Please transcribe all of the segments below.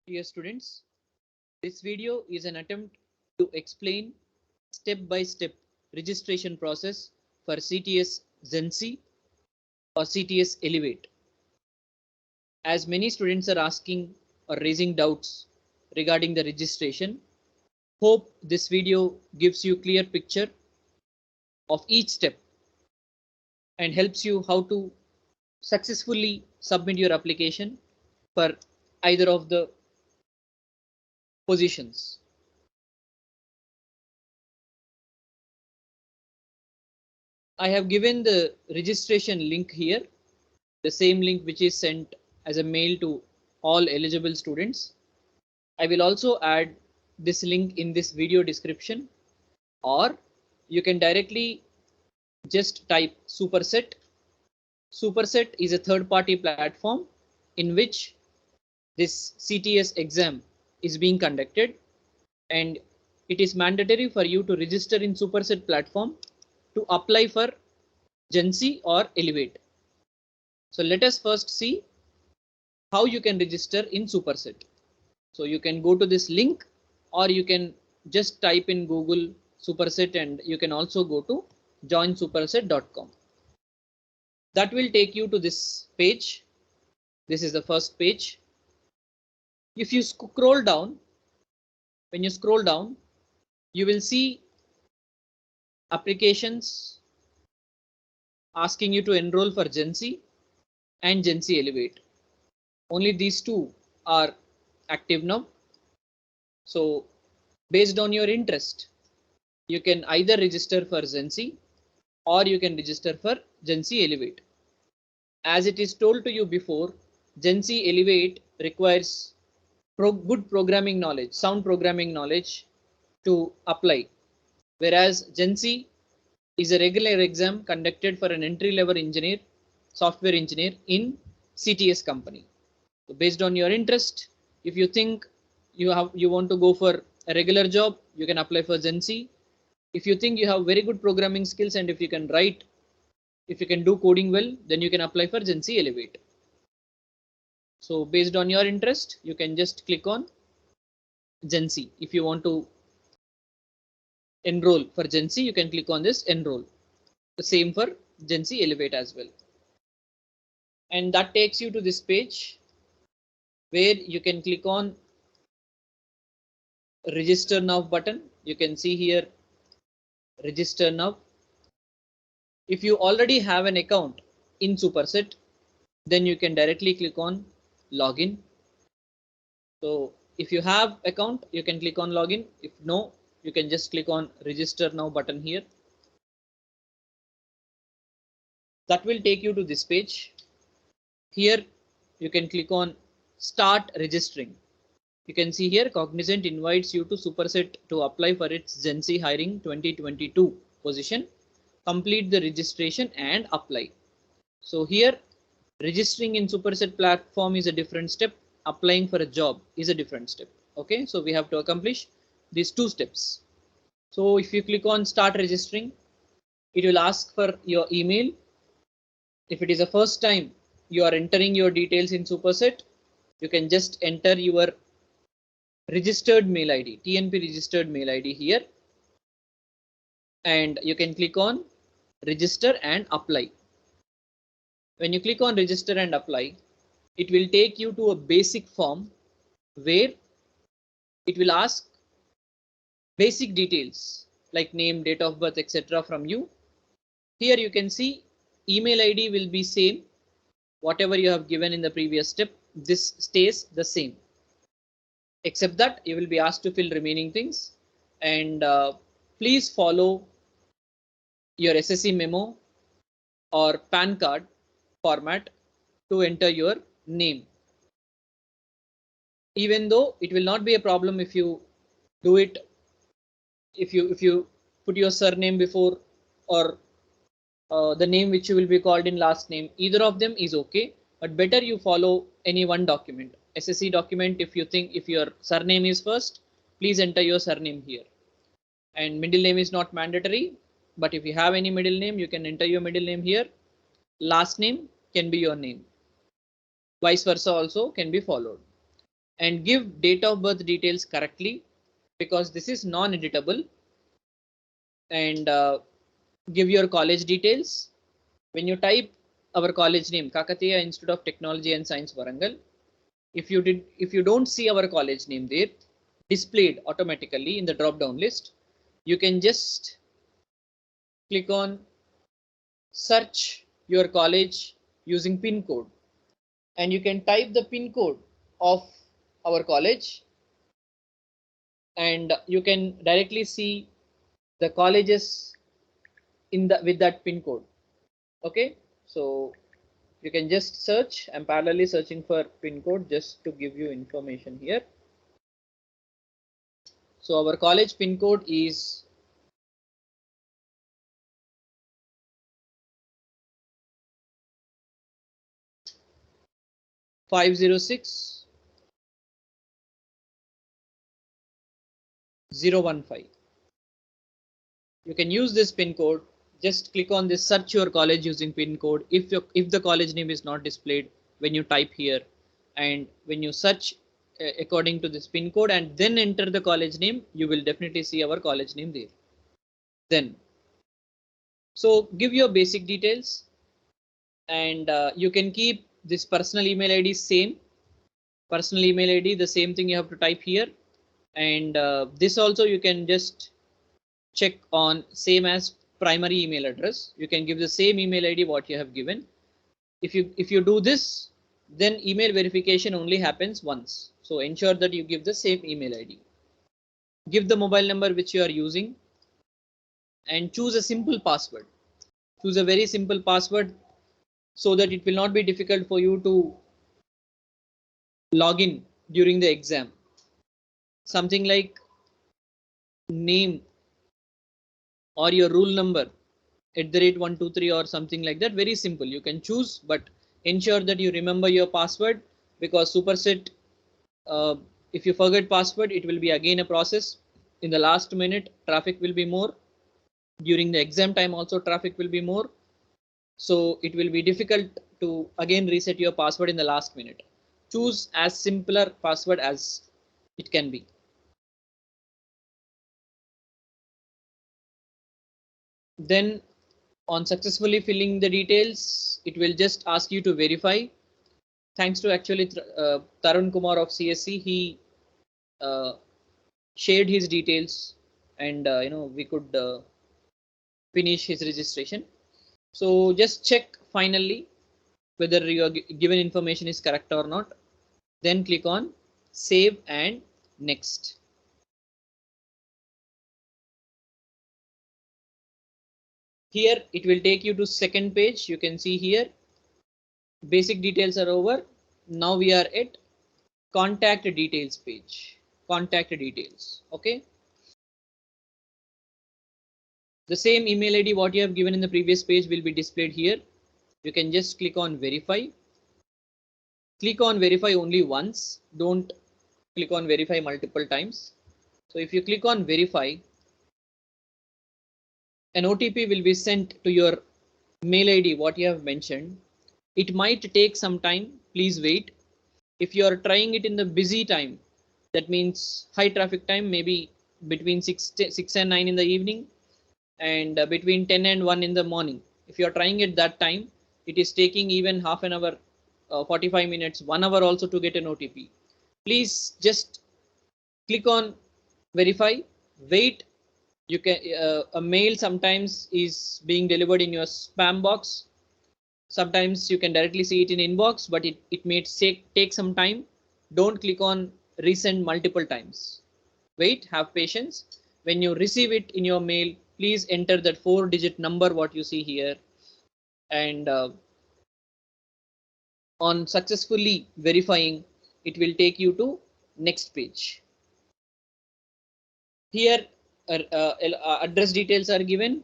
Dear students, this video is an attempt to explain step-by-step registration process for CTS Zensi or CTS Elevate. As many students are asking or raising doubts regarding the registration, hope this video gives you clear picture of each step and helps you how to successfully submit your application for either of the positions. I have given the registration link here, the same link which is sent as a mail to all eligible students. I will also add this link in this video description, or you can directly just type Superset. Superset is a third-party platform in which this CTS exam is being conducted, and it is mandatory for you to register in Superset platform to apply for Zensi or Elevate. So let us first see how you can register in Superset. So you can go to this link, or you can just type in Google Superset, and you can also go to joinsuperset.com. That will take you to this page. This is the first page. If you scroll down, when you scroll down, you will see applications asking you to enroll for Zensi and Zensi Elevate. Only these two are active now. So based on your interest, you can either register for Zensi or you can register for Zensi Elevate. As it is told to you before, Zensi Elevate requires good programming knowledge, sound programming knowledge to apply, whereas Zensi is a regular exam conducted for an entry-level engineer, software engineer in CTS company. So based on your interest, if you think you want to go for a regular job, you can apply for Zensi. If you think you have very good programming skills and if you can write, if you can do coding well, then you can apply for Zensi Elevate. So based on your interest, you can just click on Zensi. If you want to enroll for Zensi, you can click on this enroll. The same for Zensi Elevate as well. And that takes you to this page where you can click on register now button. You can see here register now. If you already have an account in Superset, then you can directly click on login. So if you have account, you can click on login. If no, you can just click on register now button here. That will take you to this page. Here you can click on start registering. You can see here Cognizant invites you to Superset to apply for its Zensi hiring 2022 position. Complete the registration and apply. So here registering in Superset platform is a different step. Applying for a job is a different step. Okay, so we have to accomplish these two steps. So if you click on start registering, it will ask for your email. If it is the first time you are entering your details in Superset, you can just enter your registered mail ID, TNP registered mail ID here, and you can click on register and apply. When you click on register and apply, it will take you to a basic form where it will ask basic details like name, date of birth, etc. from you. Here you can see email ID will be same. Whatever you have given in the previous step, this stays the same, except that you will be asked to fill remaining things. And please follow your SSC memo or PAN card format to enter your name. Even though it will not be a problem if you do it, if you put your surname before or the name which you will be called in last name, either of them is okay, but better you follow any one document. SSC document, if you think if your surname is first, please enter your surname here. And middle name is not mandatory, but if you have any middle name, you can enter your middle name here. Last name can be your name. Vice versa also can be followed. and give date of birth details correctly, because this is non-editable, and give your college details. When you type our college name, Kakatiya Institute of Technology and Science, Warangal, if you don't see our college name there displayed automatically in the drop down list, you can just click on search your college using pin code, and you can type the pin code of our college, and you can directly see the colleges in the with that pin code. Okay, so you can just search. I'm parallelly searching for pin code just to give you information here. So our college pin code is 506 015. You can use this pin code. Just click on this search your college using pin code if the college name is not displayed when you type here, and when you search according to this pin code and then enter the college name, you will definitely see our college name there. Then so give your basic details, and you can keep this personal email ID same. Personal email ID, the same thing you have to type here, and this also you can just check on same as primary email address. You can give the same email ID what you have given. If you do this, then email verification only happens once. So ensure that you give the same email ID. Give the mobile number which you are using, and choose a simple password. Choose a very simple password so that it will not be difficult for you to log in during the exam. Something like name or your rule number @123 or something like that. Very simple. You can choose, but ensure that you remember your password, because superset, if you forget password, it will be again a process. In the last minute, traffic will be more. During the exam time also traffic will be more. So it will be difficult to again reset your password in the last minute. Choose as simpler password as it can be. Then on successfully filling the details, it will just ask you to verify. Thanks to actually Tarun Kumar of CSC, he uh, shared his details, and we could finish his registration. So just check finally whether your given information is correct or not. Then click on save and next. Here it will take you to second page. You can see here basic details are over. Now we are at contact details page. Contact details. Okay. The same email ID what you have given in the previous page will be displayed here. You can just click on verify. Click on verify only once. Don't click on verify multiple times. So if you click on verify, an OTP will be sent to your mail ID what you have mentioned. It might take some time. Please wait. If you are trying it in the busy time, that means high traffic time, maybe between 6 and 9 in the evening, and between 10 and 1 in the morning. If you are trying it that time, it is taking even half an hour, 45 minutes, 1 hour also to get an OTP. Please just click on verify, wait. You can a mail sometimes is being delivered in your spam box. Sometimes you can directly see it in inbox, but it may take some time. Don't click on resend multiple times. Wait, have patience. When you receive it in your mail, please enter that 4-digit number what you see here, and on successfully verifying, it will take you to next page. Here address details are given,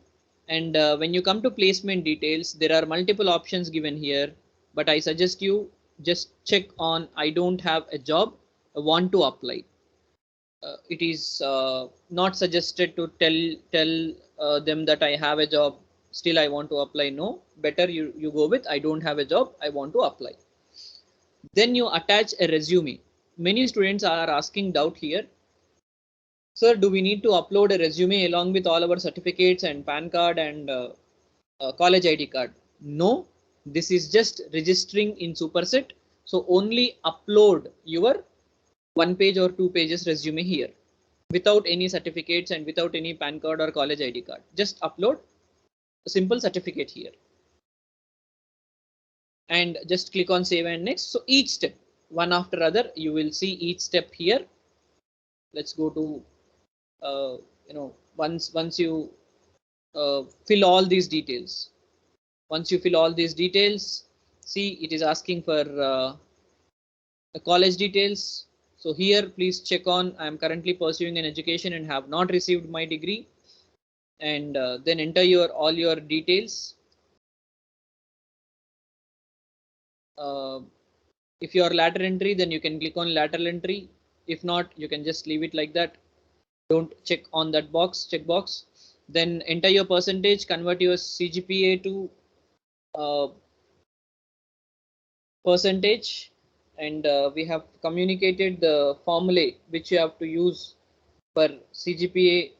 and when you come to placement details, there are multiple options given here, but I suggest you just check on I don't have a job, I want to apply. It is not suggested to tell them that I have a job, still I want to apply. No, better you go with I don't have a job, I want to apply. Then you attach a resume. many students are asking doubt here. Sir, do we need to upload a resume along with all our certificates and PAN card and college ID card? No, this is just registering in Superset. So only upload your 1 page or 2 pages resume here without any certificates and without any PAN card or college ID card. Just upload a simple certificate here and just click on save and next. So each step, one after other, you will see each step here. Let's go to once you fill all these details. Once you fill all these details, see it is asking for the college details. So here please check on I am currently pursuing an education and have not received my degree, and then enter your all your details. If you are lateral entry, then you can click on lateral entry. If not, you can just leave it like that. Don't check on that box, checkbox. Then enter your percentage, convert your CGPA to percentage, and we have communicated the formulae which you have to use for CGPA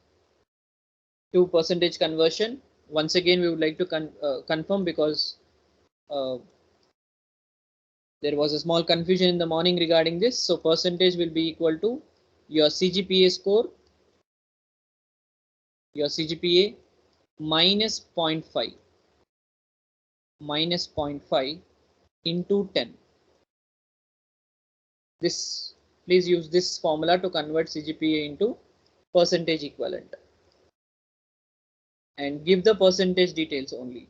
to percentage conversion. Once again, we would like to confirm because there was a small confusion in the morning regarding this. So percentage will be equal to your CGPA score, your CGPA minus 0.5 into 10. This, please use this formula to convert CGPA into percentage equivalent and give the percentage details only.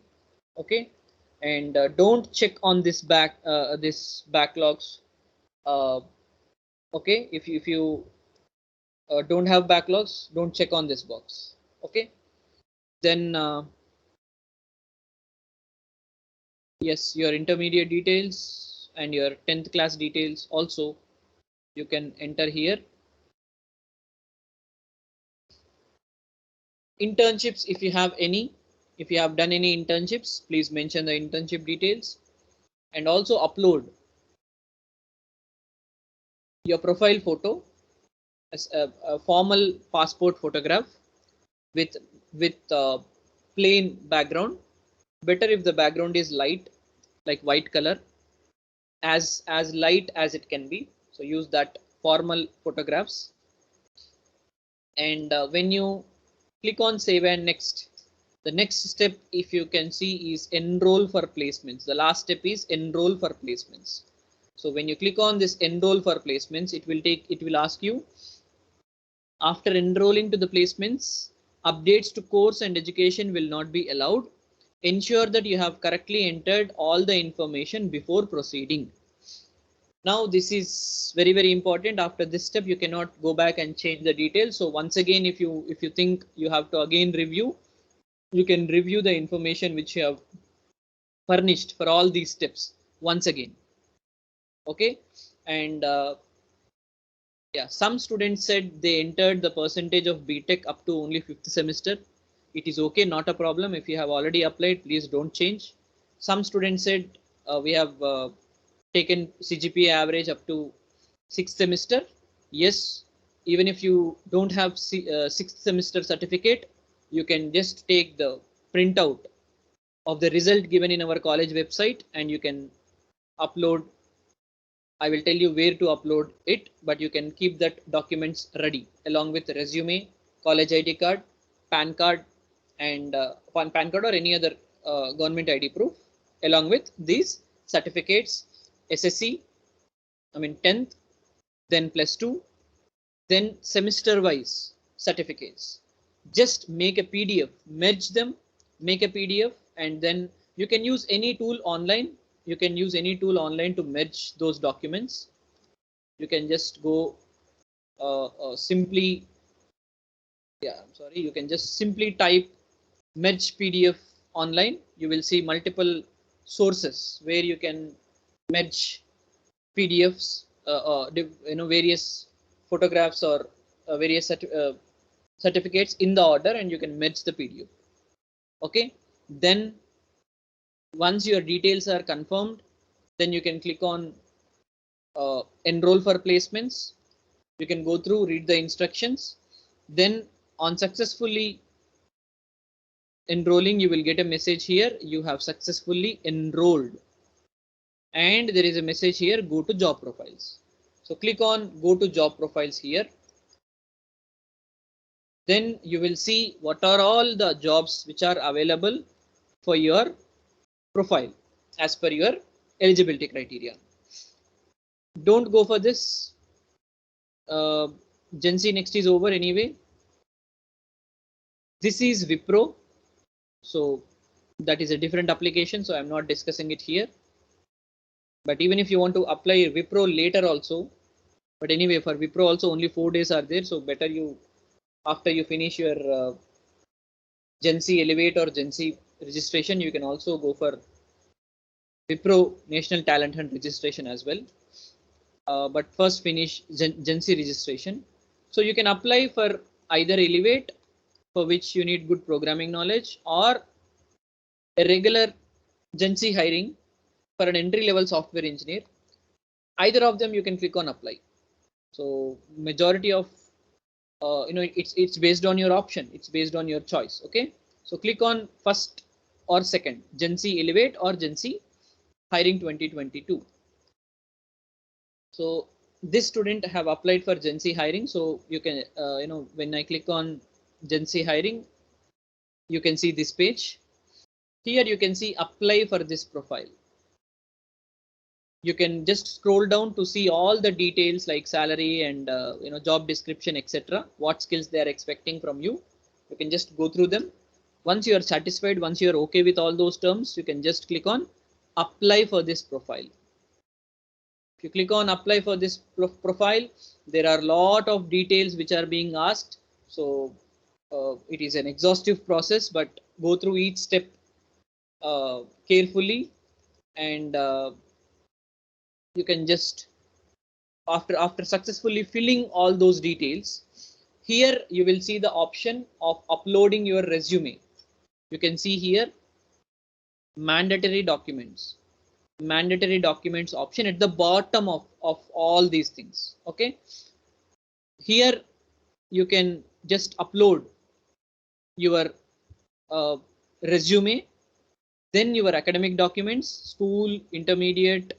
Okay, and don't check on this backlogs. Okay, if you don't have backlogs, don't check on this box. Okay, then yes, your intermediate details and your 10th class details also you can enter here. Internships, if you have any, if you have done any internships, please mention the internship details and also upload your profile photo as a formal passport photograph with plain background. Better if the background is light, like white color, as light as it can be. So use that formal photographs. And when you click on save and next, the next step, if you can see, is enroll for placements. The last step is enroll for placements. So when you click on this enroll for placements, it will ask you, after enrolling to the placements, updates to course and education will not be allowed. Ensure that you have correctly entered all the information before proceeding. Now this is very important. After this step, you cannot go back and change the details. So once again, if you think you have to again review, you can review the information which you have furnished for all these steps once again. Okay, and yeah, some students said they entered the percentage of BTech up to only 5th semester. It is okay, not a problem. If you have already applied, please don't change. Some students said we have taken CGPA average up to 6th semester. Yes, even if you don't have 6th semester certificate, you can just take the printout of the result given in our college website and you can upload. I will tell you where to upload it, but you can keep that documents ready along with resume, college ID card, PAN card, and PAN card or any other government ID proof, along with these certificates, SSC, I mean 10th, then +2, then semester wise certificates. Just make a PDF, merge them, make a PDF, and then you can use any tool online. You can use any tool online to merge those documents. You can just go simply, yeah, I'm sorry, you can just simply type merge PDF online. You will see multiple sources where you can merge PDFs, various photographs or various certificates in the order, and you can merge the PDF. Okay, then once your details are confirmed, then you can click on enroll for placements. You can go through, read the instructions. Then on successfully enrolling, you will get a message here. You have successfully enrolled. And there is a message here, go to job profiles. So click on go to job profiles here. Then you will see what are all the jobs which are available for your profile as per your eligibility criteria. Don't go for this. Gen Z Next is over anyway. This is Wipro. So that is a different application. So I'm not discussing it here. But even if you want to apply Wipro later also, but anyway, for Wipro also only 4 days are there. So better you, after you finish your Gen Z Elevate or Gen Z registration, you can also go for Wipro National Talent Hunt registration as well. But first finish Gen Z registration. So you can apply for either Elevate, for which you need good programming knowledge, or a regular Gen Z hiring for an entry level software engineer. Either of them you can click on apply. So majority of it's based on your option, it's based on your choice. Okay, so click on first or second, Gen Z Elevate or Gen Z hiring 2022. So this student have applied for Gen Z hiring. So you can when I click on Gen Z hiring, you can see this page. Here you can see apply for this profile. You can just scroll down to see all the details like salary and job description, etc. What skills they are expecting from you. You can just go through them. Once you are satisfied, once you are okay with all those terms, you can just click on apply for this profile. If you click on apply for this profile, there are a lot of details which are being asked. So it is an exhaustive process, but go through each step carefully, and you can just after successfully filling all those details, here you will see the option of uploading your resume. You can see here mandatory documents option at the bottom of all these things. Okay, here you can just upload your resume, then your academic documents, school, intermediate,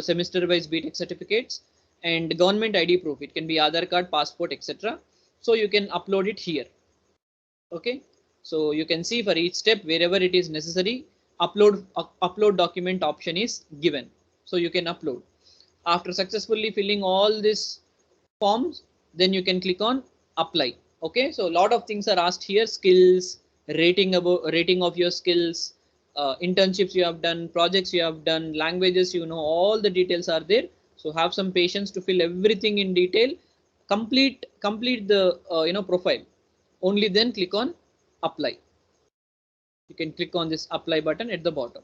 semester wise BTech certificates, and government ID proof. It can be Aadhaar card, passport, etc. So you can upload it here. Okay, so you can see for each step, wherever it is necessary, upload document option is given. So you can upload. After successfully filling all these forms, then you can click on apply. Okay, so a lot of things are asked here: skills, rating of your skills, internships you have done, projects you have done, languages, all the details are there. So have some patience to fill everything in detail. Complete the profile. Only then click on apply. You can click on this apply button at the bottom.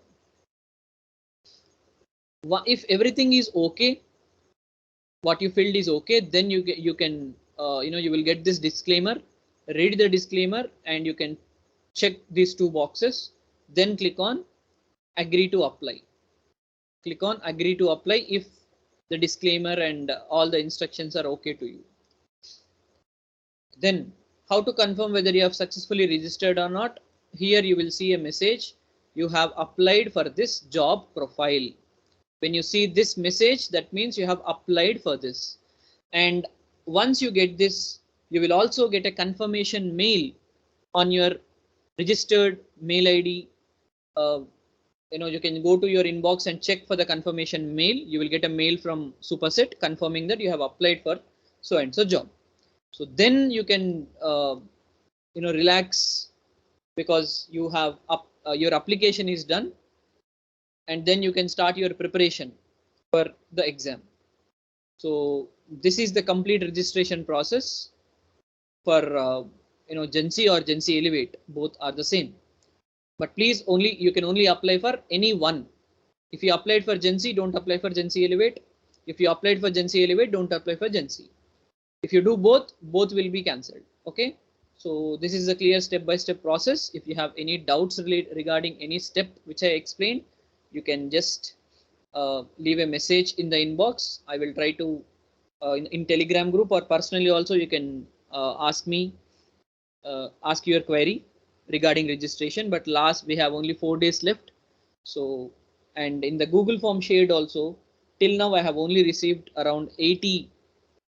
If everything is okay, what you filled is okay, then you can you will get this disclaimer. Read the disclaimer and you can check these two boxes, then click on agree to apply. Click on agree to apply if the disclaimer and all the instructions are okay to you. Then how to confirm whether you have successfully registered or not? Here you will see a message, you have applied for this job profile. When you see this message, that means you have applied for this. And once you get this, you will also get a confirmation mail on your registered mail ID. You can go to your inbox and check for the confirmation mail. You will get a mail from Superset confirming that you have applied for so and so job. So then you can relax, because you have your application is done, and then you can start your preparation for the exam. So this is the complete registration process for Gen Z or Gen Z Elevate. Both are the same, but please you can only apply for any one. If you applied for Gen Z, don't apply for Gen Z Elevate. If you applied for Gen Z Elevate, don't apply for Gen Z. If you do both will be cancelled. Okay, so this is a clear step-by-step process. If you have any doubts regarding any step which I explained, you can just leave a message in the inbox. I will try to in Telegram group or personally also you can ask me, ask your query regarding registration. But last we have only 4 days left. So, and in the Google form shared also, till now I have only received around 80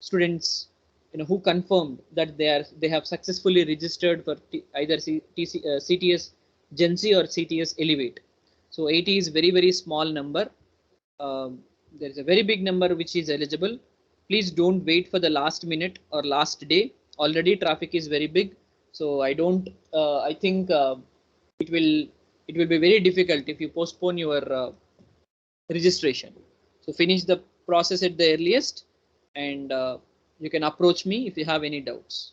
students, who confirmed that they have successfully registered for either CTS Gen Z or CTS Elevate. So 80 is very small number. There is a very big number which is eligible. Please don't wait for the last minute or last day. Already traffic is very big, so I don't. I think it will it will be very difficult if you postpone your registration. So finish the process at the earliest, and you can approach me if you have any doubts.